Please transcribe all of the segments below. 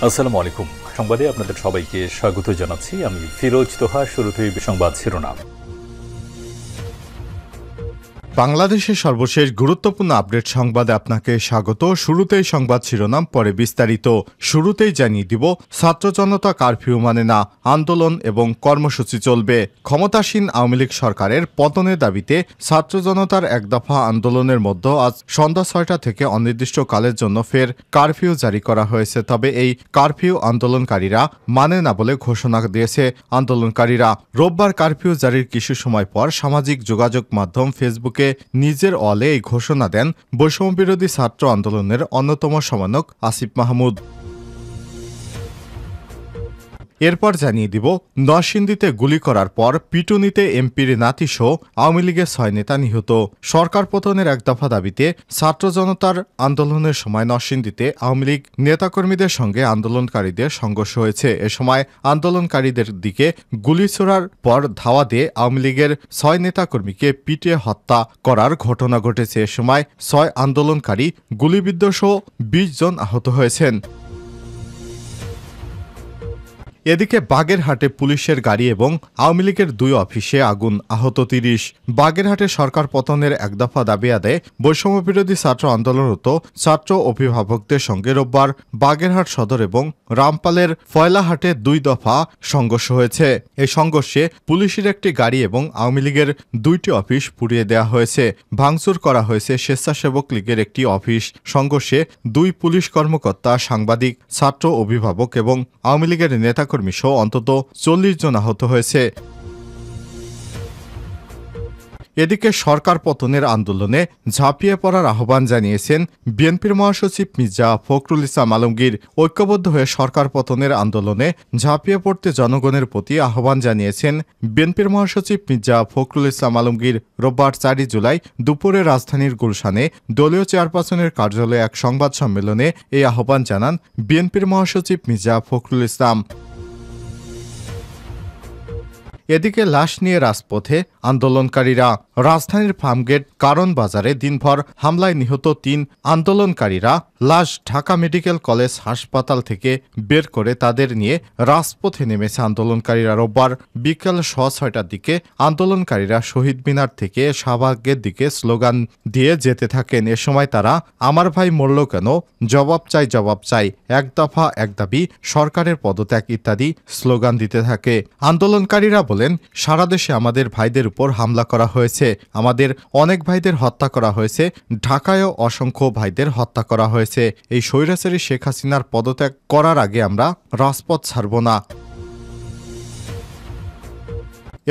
আসসালামু আলাইকুম। সংবাদে আপনাদের সবাইকে স্বাগত জানাচ্ছি। আমি ফিরোজ তোহা। শুরুতেই সংবাদ শিরোনাম। বাংলাদেশের সর্বশেষ গুরুত্বপূর্ণ আপডেট সংবাদে আপনাকে স্বাগত। শুরুতেই সংবাদ শিরোনাম, পরে বিস্তারিত। শুরুতেই জানিয়ে দিব, ছাত্র জনতা কারফিউ মানে না, আন্দোলন এবং কর্মসূচি চলবে। ক্ষমতাসীন আওয়ামী লীগ সরকারের পতনের দাবিতে ছাত্র জনতার এক দফা আন্দোলনের মধ্যে আজ সন্ধ্যা ৬টা থেকে অনির্দিষ্টকালের জন্য ফের কারফিউ জারি করা হয়েছে। তবে এই কারফিউ আন্দোলনকারীরা মানে না বলে ঘোষণা দিয়েছে আন্দোলনকারীরা। রোববার কারফিউ জারির কিছু সময় পর সামাজিক যোগাযোগ মাধ্যম ফেসবুকে নিজের ওয়ালে এই ঘোষণা দেন বৈষম্যবিরোধী ছাত্র আন্দোলনের অন্যতম সমন্বয়ক আসিফ মাহমুদ। এরপর জানিয়ে দিব, নরসিংদীতে গুলি করার পর পিটুনিতে এমপির নাতিসহ আওয়ামী লীগের ৬ নেতা নিহত। সরকার পতনের এক দফা দাবিতে ছাত্র জনতার আন্দোলনের সময় নরসিংদীতে আওয়ামী লীগ নেতাকর্মীদের সঙ্গে আন্দোলনকারীদের সংঘর্ষ হয়েছে। এ সময় আন্দোলনকারীদের দিকে গুলি ছোড়ার পর ধাওয়া দিয়ে আওয়ামী লীগের ৬ নেতাকর্মীকে পিটিয়ে হত্যা করার ঘটনা ঘটেছে। এ সময় ৬ আন্দোলনকারী গুলিবিদ্ধ সহ ২০ জন আহত হয়েছেন। এদিকে বাগেরহাটে পুলিশের গাড়ি এবং আওয়ামী লীগের ২ অফিসে আগুন, আহত ৩০। বাগেরহাটে সরকার পতনের এক দফা দাবি আদায়ে বৈষম্যবিরোধী ছাত্র আন্দোলনরত ছাত্র অভিভাবকদের সঙ্গে রোববার বাগেরহাট সদর এবং রামপালের ফয়লাহাটে ২ দফা সংঘর্ষ হয়েছে। এই সংঘর্ষে পুলিশের একটি গাড়ি এবং আওয়ামী লীগের ২টি অফিস পুড়িয়ে দেওয়া হয়েছে। ভাঙচুর করা হয়েছে স্বেচ্ছাসেবক লীগের একটি অফিস। সংঘর্ষে ২ পুলিশ কর্মকর্তা, সাংবাদিক, ছাত্র অভিভাবক এবং আওয়ামী লীগের নেতাকর্মী সহ অন্তত ৪০ জন আহত হয়েছে। এদিকে সরকার পতনের আন্দোলনে ঝাঁপিয়ে পড়ার আহ্বান জানিয়েছেন বিএনপির মহাসচিব মির্জা ফখরুল ইসলাম আলমগীর। ঐক্যবদ্ধ হয়ে সরকার পতনের আন্দোলনে ঝাঁপিয়ে পড়তে জনগণের প্রতি আহ্বান জানিয়েছেন বিএনপির মহাসচিব মির্জা ফখরুল ইসলাম আলমগীর। রোববার ৪ জুলাই দুপুরে রাজধানীর গুলশানে দলীয় চেয়ারপারসনের কার্যালয়ে এক সংবাদ সম্মেলনে এই আহ্বান জানান বিএনপির মহাসচিব মির্জা ফখরুল ইসলাম। এদিকে লাশ নিয়ে রাজপথে আন্দোলনকারীরা। রাজধানীর ফার্মগেট কারণ বাজারে দিনভর হামলায় নিহত ৩ আন্দোলনকারীরা লাশ ঢাকা মেডিকেল কলেজ হাসপাতাল থেকে বের করে তাদের নিয়ে রাজপথে নেমেছে আন্দোলনকারীরা। রোববার বিকেল ৬টার দিকে আন্দোলনকারীরা শহীদ মিনার থেকে শাহবাগের দিকে স্লোগান দিয়ে যেতে থাকেন। এ সময় তারা আমার ভাই মরল কেন, জবাব চাই জবাব চাই, এক দফা এক দাবি, সরকারের পদত্যাগ ইত্যাদি স্লোগান দিতে থাকে। আন্দোলনকারীরা বলেন, সারা দেশে আমাদের ভাইদের উপর হামলা করা হয়েছে, আমাদের অনেক ভাইদের হত্যা করা হয়েছে, ঢাকায়ও অসংখ্য ভাইদের হত্যা করা হয়েছে। এই স্বৈরাচারী শেখ হাসিনার পদত্যাগ করার আগে আমরা রাজপথ ছাড়ব না।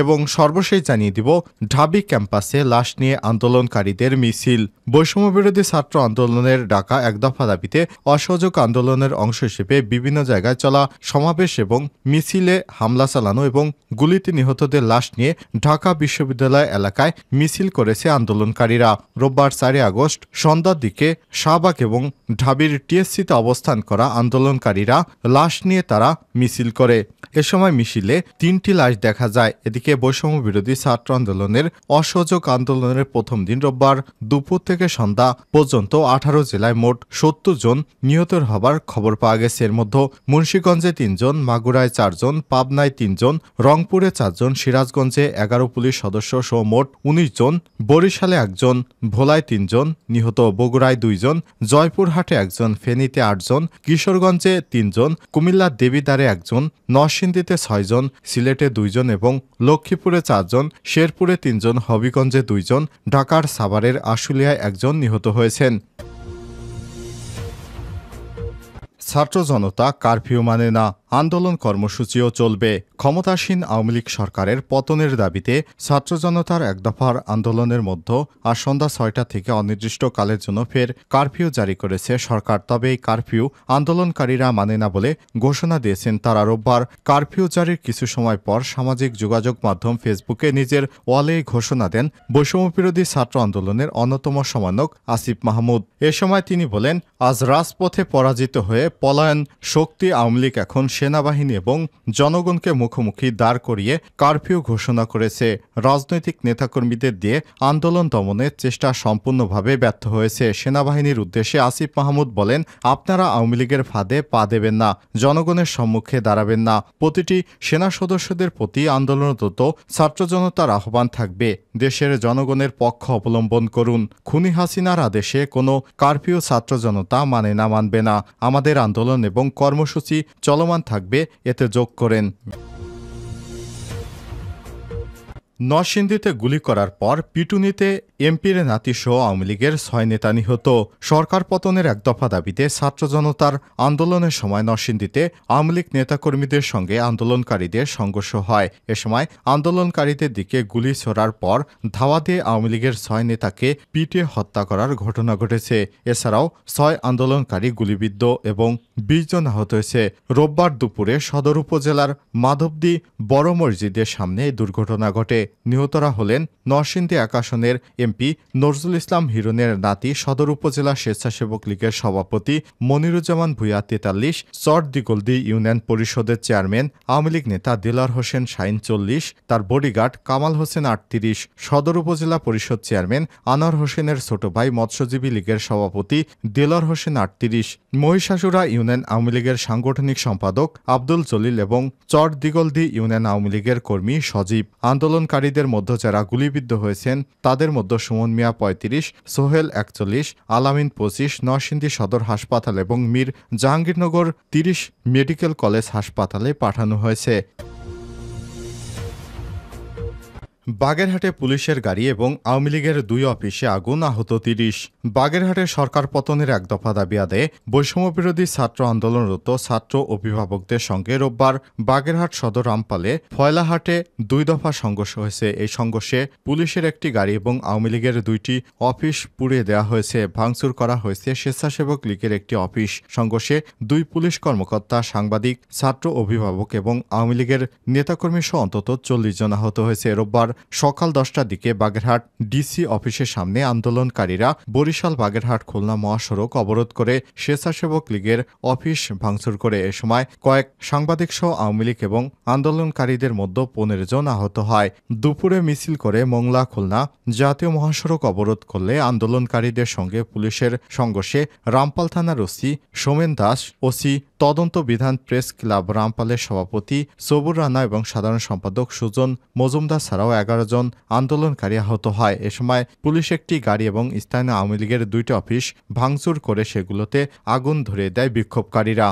এবং সর্বশেষ জানিয়ে দিব, ঢাবি ক্যাম্পাসে লাশ নিয়ে আন্দোলনকারীদের মিছিল। বৈষম্যবিরোধী ছাত্র আন্দোলনের ডাকা এক দফা দাবিতে অসহযোগ আন্দোলনের অংশ হিসেবে বিভিন্ন জায়গায় চলা সমাবেশ এবং মিছিলে হামলা চালানো এবং গুলিতে নিহতদের লাশ নিয়ে ঢাকা বিশ্ববিদ্যালয় এলাকায় মিছিল করেছে আন্দোলনকারীরা। রোববার ৪ আগস্ট সন্ধ্যার দিকে শাহবাগ এবং ঢাবির টিএসসিতে অবস্থান করা আন্দোলনকারীরা লাশ নিয়ে তারা মিছিল করে। এ সময় মিছিলে ৩টি লাশ দেখা যায়। এদিকে বৈষম্য বিরোধী ছাত্র আন্দোলনের অসহযোগ আন্দোলনের প্রথম দিন রোববার দুপুর থেকে সন্ধ্যা পর্যন্ত ১৮ জেলায় মোট ৭০ জন নিহত হবার খবর পাওয়া গেছে। এর মধ্যে মুন্সিগঞ্জে ৩ জন, মাগুরায় ৪ জন, পাবনায় ৩ জন, রংপুরে ৪ জন, সিরাজগঞ্জে ১১ পুলিশ সদস্য সহ মোট ১৯ জন, বরিশালে ১ জন, ভোলায় ৩ জন নিহত, বগুড়ায় ২ জন, জয়পুরহাটে ১ জন, ফেনীতে ৮ জন, কিশোরগঞ্জে ৩ জন, কুমিল্লার দেবিদ্বারে ১ জন, নরসিংদীতে ৬ জন, সিলেটে ২ জন এবং লক্ষ্মীপুরে ৪ জন, শেরপুরে ৩ জন, হবিগঞ্জে ২ জন, ঢাকার সাভারের আশুলিয়ায় ১ জন নিহত হয়েছেন। ছাত্র জনতা কারফিউ মানে না, আন্দোলন কর্মসূচিও চলবে। ক্ষমতাসীন আওয়ামী লীগ সরকারের পতনের দাবিতে ছাত্র জনতার এক দফার আন্দোলনের মধ্যে আজ সন্ধ্যা ৬টা থেকে অনির্দিষ্টকালের জন্য ফের কারফিউ জারি করেছে সরকার। তবে এই কারফিউ আন্দোলনকারীরা মানে না বলে ঘোষণা দিয়েছেন তারা। রোববার কারফিউ জারির কিছু সময় পর সামাজিক যোগাযোগ মাধ্যম ফেসবুকে নিজের ওয়ালে ঘোষণা দেন বৈষম্যবিরোধী ছাত্র আন্দোলনের অন্যতম সমন্বয়ক আসিফ মাহমুদ। এ সময় তিনি বলেন, আজ রাজপথে পরাজিত হয়ে পলায়ন শক্তি আওয়ামী লীগ এখন শেষ সেনাবাহিনী এবং জনগণকে মুখোমুখি দাঁড় করিয়ে কারফিউ ঘোষণা করেছে। রাজনৈতিক নেতাকর্মীদের দিয়ে আন্দোলন দমনের চেষ্টা সম্পূর্ণভাবে ব্যর্থ হয়েছে। সেনাবাহিনীর উদ্দেশ্যে আসিফ মাহমুদ বলেন, আপনারা আওয়ামী লীগের ফাঁদে পা দেবেন না, জনগণের সম্মুখে দাঁড়াবেন না। প্রতিটি সেনা সদস্যদের প্রতি আন্দোলনরত ছাত্র জনতার আহ্বান থাকবে, দেশের জনগণের পক্ষ অবলম্বন করুন। খুনি হাসিনার আদেশে কোনো কারফিউ ছাত্র জনতা মানে না, মানবে না। আমাদের আন্দোলন এবং কর্মসূচি চলমান থাকবে, এতে যোগ করেন। নরসিংদীতে গুলি করার পর পিটুনিতে এমপির নাতিসহ আওয়ামী লীগের 6 নেতা নিহত। সরকার পতনের এক দফা দাবিতে ছাত্র জনতার আন্দোলনের সময় নরসিংদীতে আওয়ামী লীগ নেতাকর্মীদের সঙ্গে আন্দোলনকারীদের সংঘর্ষ হয়। এ সময় আন্দোলনকারীদের দিকে গুলি ছোড়ার পর ধাওয়া দিয়ে আওয়ামী লীগের 6 নেতাকে পিটিয়ে হত্যা করার ঘটনা ঘটেছে। এছাড়াও 6 আন্দোলনকারী গুলিবিদ্ধ এবং 20 জন আহত হয়েছে। রোববার দুপুরে সদর উপজেলার মাধবদী বড় মসজিদের সামনে এই দুর্ঘটনা ঘটে। নিহতরা হলেন নরসিংদী 1 আসনের এমপি নজরুল ইসলাম হিরণের নাতি, সদর উপজেলা স্বেচ্ছাসেবক লীগের সভাপতি মনিরুজ্জামান ভূঁইয়া 43, চরদিগলদী ইউনিয়ন পরিষদের চেয়ারম্যান আওয়ামী লীগ নেতা দেলোয়ার হোসেন শাহীন 40, তার বডিগার্ড কামাল হোসেন 38, সদর উপজেলা পরিষদ চেয়ারম্যান আনোয়ার হোসেনের ছোট ভাই মৎস্যজীবী লীগের সভাপতি দেলোয়ার হোসেন 38, মহিষাসুরা ইউনিয়ন আওয়ামী লীগের সাংগঠনিক সম্পাদক আব্দুল জলিল এবং চরদিগলদী ইউনিয়ন আওয়ামী লীগের কর্মী সজীব। আন্দোলনকারীদের মধ্যে যারা গুলিবিদ্ধ হয়েছেন তাদের মধ্যে সুমন মিয়া 35, সোহেল 41, আলামিন 25 নরসিংদী সদর হাসপাতাল এবং মীর জাহাঙ্গীরনগর 30 মেডিকেল কলেজ হাসপাতালে পাঠানো হয়েছে। বাগেরহাটে পুলিশের গাড়ি এবং আওয়ামী লীগের 2 অফিসে আগুন, আহত 30। বাগেরহাটে সরকার পতনের এক দফা দাবি আদায়ে বৈষম্যবিরোধী ছাত্র আন্দোলনরত ছাত্র অভিভাবকদের সঙ্গে রোববার বাগেরহাট সদর রামপালে ফয়লাহাটে 2 দফা সংঘর্ষ হয়েছে। এই সংঘর্ষে পুলিশের একটি গাড়ি এবং আওয়ামী লীগের 2টি অফিস পুড়িয়ে দেওয়া হয়েছে। ভাঙচুর করা হয়েছে স্বেচ্ছাসেবক লীগের একটি অফিস। সংঘর্ষে 2 পুলিশ কর্মকর্তা, সাংবাদিক, ছাত্র অভিভাবক এবং আওয়ামী লীগের নেতাকর্মী সহ অন্তত 40 জন আহত হয়েছে। রোববার সকাল 10টার দিকে বাগেরহাট ডিসি অফিসের সামনে আন্দোলনকারীরা বরিশাল বাগেরহাট খুলনা মহাসড়ক অবরোধ করে স্বেচ্ছাসেবক লীগের অফিস ভাঙচুর করে। এ সময় কয়েক সাংবাদিক সহ আওয়ামী লীগ এবং আন্দোলনকারীদের মধ্যে 15 জন আহত হয়। দুপুরে মিছিল করে মোংলা খুলনা জাতীয় মহাসড়ক অবরোধ করলে আন্দোলনকারীদের সঙ্গে পুলিশের সংঘর্ষে রামপাল থানার ওসি সোমেন দাস, ওসি তদন্ত বিধান প্রেস ক্লাব রামপালের সভাপতি সবুর রানা এবং সাধারণ সম্পাদক সুজন মজুমদার ছাড়াও 11 জন আন্দোলনকারী আহত হয়। এ সময় পুলিশ একটি গাড়ি এবং স্থানীয় আওয়ামী লীগের 2টি অফিস ভাঙচুর করে সেগুলোতে আগুন ধরিয়ে দেয় বিক্ষোভকারীরা।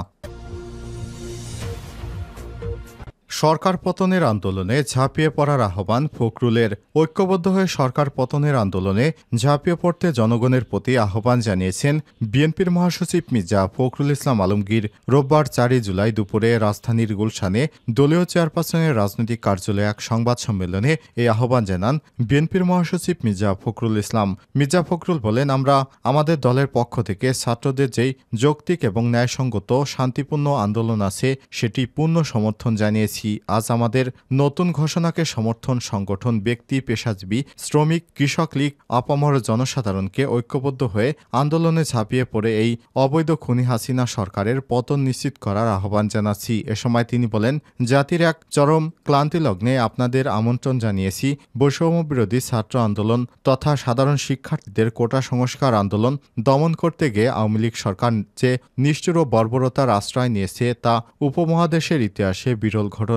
সরকার পতনের আন্দোলনে ঝাঁপিয়ে পড়ার আহ্বান ফখরুলের। ঐক্যবদ্ধ হয়ে সরকার পতনের আন্দোলনে ঝাঁপিয়ে পড়তে জনগণের প্রতি আহ্বান জানিয়েছেন বিএনপির মহাসচিব মির্জা ফখরুল ইসলাম আলমগীর। রোববার 4 জুলাই দুপুরে রাজধানীর গুলশানে দলীয় চেয়ারপারসনের রাজনৈতিক কার্যালয়ে এক সংবাদ সম্মেলনে এই আহ্বান জানান বিএনপির মহাসচিব মির্জা ফখরুল ইসলাম। মির্জা ফখরুল বলেন, আমরা আমাদের দলের পক্ষ থেকে ছাত্রদের যেই যৌক্তিক এবং ন্যায়সঙ্গত শান্তিপূর্ণ আন্দোলন আছে সেটি পূর্ণ সমর্থন জানিয়েছি। আজ আমাদের নতুন ঘোষণাকে সমর্থন সংগঠন, ব্যক্তি, পেশাজীবী, শ্রমিক, কৃষক লীগ, আপামর জনসাধারণকে ঐক্যবদ্ধ হয়ে আন্দোলনে ঝাঁপিয়ে পড়ে এই অবৈধ খুনি হাসিনা সরকারের পতন নিশ্চিত করার আহ্বান জানাচ্ছি। এ সময় তিনি বলেন, জাতির এক চরম ক্লান্তি লগ্নে আপনাদের আমন্ত্রণ জানিয়েছি। বৈষম্যবিরোধী ছাত্র আন্দোলন তথা সাধারণ শিক্ষার্থীদের কোটা সংস্কার আন্দোলন দমন করতে গিয়ে আওয়ামী লীগ সরকার যে নিষ্ঠুর ও বর্বরতার আশ্রয় নিয়েছে তা উপমহাদেশের ইতিহাসে বিরল ঘটনা।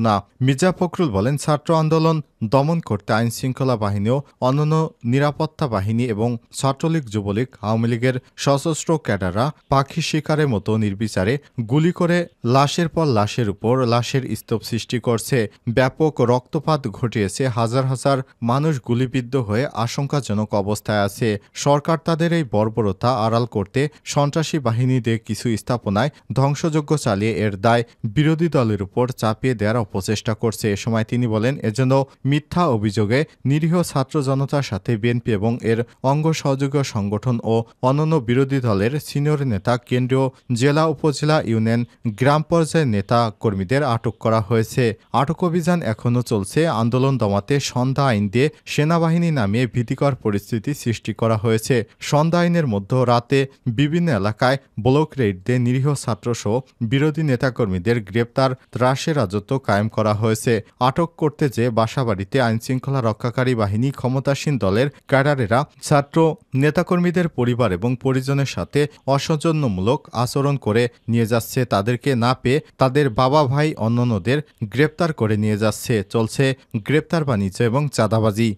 মির্জা ফখরুল বলেন, ছাত্র আন্দোলন দমন করতে আইন শৃঙ্খলা বাহিনী ও অন্যান্য নিরাপত্তা বাহিনী এবং ছাত্রলীগ, যুবলীগ, আওয়ামী লীগের সশস্ত্র ক্যাডাররা পাখি শিকারের মতো নির্বিচারে গুলি করে লাশের পর লাশের উপর লাশের স্তূপ সৃষ্টি করছে। ব্যাপক রক্তপাত ঘটিয়েছে। হাজার হাজার মানুষ গুলিবিদ্ধ হয়ে আশঙ্কাজনক অবস্থায় আছে। সরকার তাদের এই বর্বরতা আড়াল করতে সন্ত্রাসী বাহিনী দিয়ে কিছু স্থাপনায় ধ্বংসযজ্ঞ চালিয়ে এর দায় বিরোধী দলের উপর চাপিয়ে দেওয়ার অপচেষ্টা করছে। এ সময় তিনি বলেন, এজন্য মিথ্যা অভিযোগে নিরীহ ছাত্র জনতার সাথে বিএনপি এবং এর অঙ্গ সহযোগী সংগঠন ও অন্যান্য বিরোধী দলের সিনিয়র নেতা, কেন্দ্রীয়, জেলা, উপজেলা, ইউনিয়ন, গ্রাম পর্যায়ের নেতা কর্মীদের আটক করা হয়েছে। আটক অভিযান এখনও চলছে। আন্দোলন দমাতে সন্ধ্যা আইন দিয়ে সেনাবাহিনী নামিয়ে ভীতিকর পরিস্থিতি সৃষ্টি করা হয়েছে। সন্ধ্যা আইনের মধ্যে রাতে বিভিন্ন এলাকায় ব্লক রেড দিয়ে নিরীহ ছাত্রসহ বিরোধী নেতাকর্মীদের গ্রেপ্তার, ত্রাসের রাজত্ব কায়েম করা হয়েছে। আটক করতে যে বাসাবাড়িতে আইনশৃঙ্খলা রক্ষাকারী বাহিনী, ক্ষমতাসীন দলের ক্যাডারেরা ছাত্র নেতাকর্মীদের পরিবার এবং পরিজনের সাথে অসৌজন্যমূলক আচরণ করে নিয়ে যাচ্ছে, তাদেরকে না পেয়ে তাদের বাবা, ভাই, অন্যান্যদের গ্রেপ্তার করে নিয়ে যাচ্ছে। চলছে গ্রেপ্তার বাণিজ্য এবং চাঁদাবাজি।